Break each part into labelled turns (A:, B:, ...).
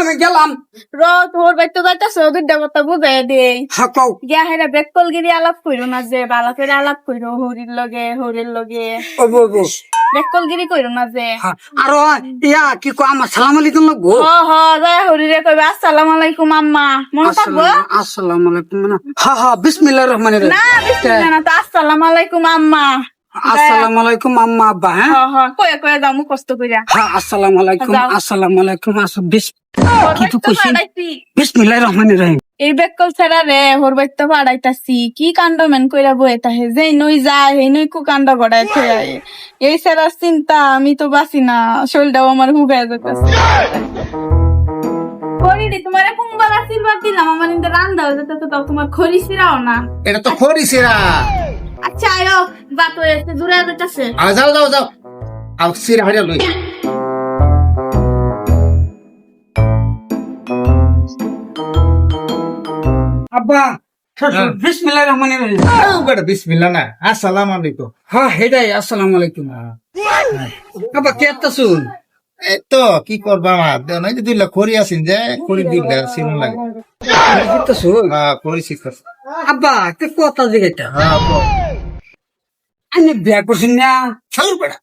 A: আমি গেলাম
B: র তোর বাইতে যাইতাছে দুইটা কথা বুঝাই দেই
A: হাকাও
B: গিয়া হেরা বেকলগিরি আলাপ কইরো না যে বালা করে আলাপ কইরো হরির লগে
A: ওবো ওবো
B: বেকলগিরি কইরো না যে
A: আর ইয়া কি কো আমার সালাম আলাইকুম লাগবো
B: হ যায় হরিরে কইবে আসসালামু আলাইকুম আম্মা মনে থাকবো
A: আসসালামু আলাইকুম মানে হ্যাঁ বিসমিল্লাহির রহমানির রহিম
B: না বিসমিল্লাহ না তো আসসালামু আলাইকুম আম্মা
A: আসসালামু আলাইকুম আম্মা আব্বা হ্যাঁ
B: কয়ে যাও মুখস্থ কইরা
A: হ্যাঁ আসসালামু আলাইকুম
B: যাও।
A: আসসালামু আলাইকুম কিছু
B: তো
A: কইছি
B: পাড়াইছি।
A: বিসমিল্লাহির রহমানির রহিম
B: এই বেকল ছেড়া রে হোর বাইতে পাড়াইতাছি কি কাণ্ড মেন কইরা বয়ে তাহে যেই নই যায় সেই নই কু কাণ্ড গড়াই থয়ে এই ছেড়ার চিন্তা আমি তো বাঁচি না শরীরটাও আমার হুগায় যেতেছে খড়িডি তোমার কুম্বার আশীর্বাদ দিলাম আমার ইন্দে রান্দা হয়ে যেতে তো তোমার খড়ি ছিড়াও না
C: এটা তো খরিসেরা
B: আচ্ছা আয়ো বাত হয়ে দূরে যেতেছে
C: যাও যাও যাও আও সিরা হারিয়া লই
A: আব্বা বিসমিল্লাহির রহমানির রহিম
C: বেটা বিসমিল্লাহ না আসসালামু আলাইকুম
A: হ্যাঁ হেডাই আসসালামু আলাইকুম আব্বা কে আতাছুন
C: এই তো কি করবা মা নই যে দুইলা খরি আছেন যে খরি দুইলা সিন লাগে
A: আতাছুন
C: খরি শিখছ
A: আব্বা তে কথা জিগাইতা
C: হ্যাঁ
A: আমি বিয়া করছিন না
C: ছাড় বেটা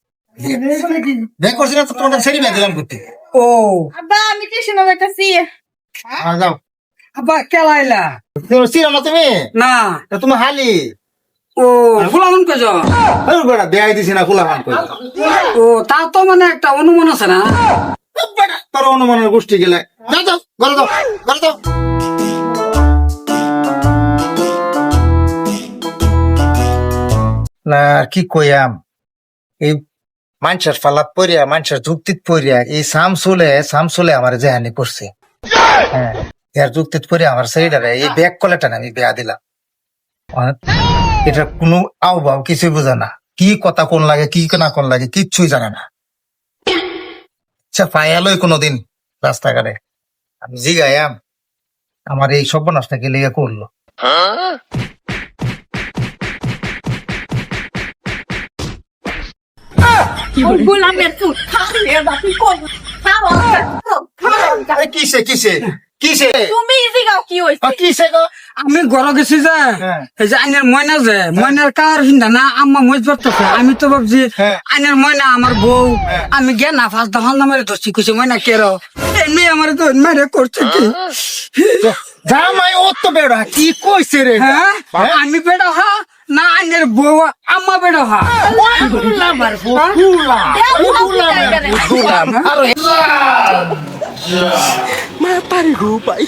C: দেখ করছিস না তো তোমাদের ছেড়ে বিয়া দিলাম করতে
A: ও
B: আব্বা আমি টিউশনে যাইতাছি
C: যাও
A: আব্বা কে লাইলা
C: তুমি সিরা না তুমি
A: না
C: তা তুমি হালি
A: ও ফুলামন কই যাও
C: বেটা বিয়া দিছি না খোলা মান কই
A: ও তা তো মানে একটা অনুমান আছে না
C: বেটা তোর অনুমানের গোষ্ঠী গেলে যাও যাও ঘরে যাও ঘরে যাও না কি কইয়াম এই মানুষের ফালাত পড়িয়া মানুষের যুক্তিত পড়িয়া এই সামসুলে আমার জেহানি করছে হ্যাঁ এর যুক্তিত পড়িয়া আমার শরীরে এই ব্যাগ কলেটা আমি বেয়া দিলাম এটা কোনো আও বাও কিছুই বোঝে না কি কথা কোন লাগে কি না কোন লাগে কিচ্ছুই জানে না আচ্ছা পায়ালই কোনোদিন রাস্তাঘাটে আমি জিগায়াম আমার এই সর্বনাশটাকে লেগে করলো
B: গোলামের ফুট খাবে বাপি কোন
C: কিসে কিসে কিসে
B: তুমি জিগাও কি হইছে
C: কিসে গো
A: আমি ঘর গেছি যে এই যে আইনের ময়না যে ময়নার কার হিন্দা না আম্মা মজ করতেছে আমি তো ভাবছি আইনের ময়না আমার বউ আমি গে না ফাঁস দফাল না মেরে ধরছি কুছি ময়না কেরো এমনি আমার তো মেরে করছে কি
C: জামাই ও তো বেড়া কি কইছে রে
A: হ্যাঁ আমি বেড়া হা না আইনের বউ আম্মা বেড়া হা
C: আরে
A: মা পারি গো পাই